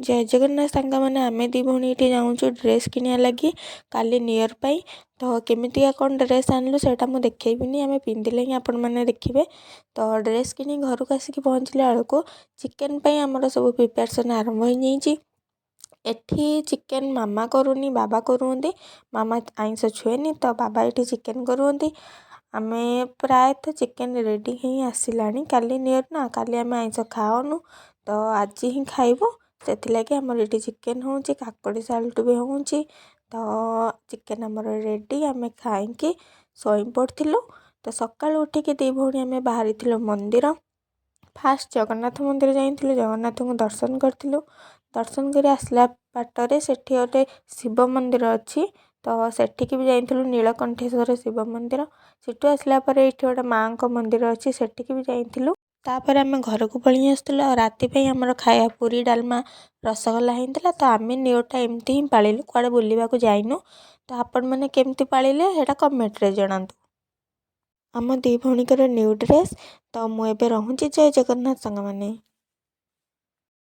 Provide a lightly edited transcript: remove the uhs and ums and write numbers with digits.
जय जगन्नाथ सांग मैंने आम दी भौणी ये जाऊँ ड्रेस किनिया लगी काली नियर पाई तो केमितिया कौन ड्रेस आनलु सेटा मुझे देखी आम पिंधिले ही आपण मैंने देखिए। तो ड्रेस कि घर को आसिक पहुँचला बेलू चिकेन आमर सब प्रिपेरेसन आरंभ हो जाइए। एठी चिकेन मामा करूनी बाबा करुँगी मामा आइंस छुएनी तो बाबा ये चिकेन करुँगी आम प्रायतः चिकेन रेडी ही आसलानी काली नियर ना काली आम आइंस खाओनु तो आज ही खाइबू से आमर ये चिकेन हो काकड़ी साल्ट भी हो तो चिकेन आमर रेडी आम खाई शोई पड़ू। तो सकाल उठिक दी भौणी आम बाहरी मंदिर फास्ट जगन्नाथ मंदिर जाइलु जगन्नाथ को दर्शन करूँ दर्शन कर आसला बाटर से गोटे शिव मंदिर अच्छी तो सेठिकी भी जाइलु नीलकंठेश्वर शिव मंदिर सेठू आसला ये गोटे माँ को मंदिर अच्छी सेठिकी भी जाइलु तापर आम घर को पलि आसलु राति आमर खाया पूरी डालमा रसगोला होता तो आम नियोटा एमती ही पाळिलु कुआडे बुलिबाकू जाइनु। तो आपण मैंने केमती पाळिले हेटा कमेंट रे जणातु। आम दी भौणीकर न्यू ड्रेस तो मुझे रहूँ जय जगन्नाथ सांग माने।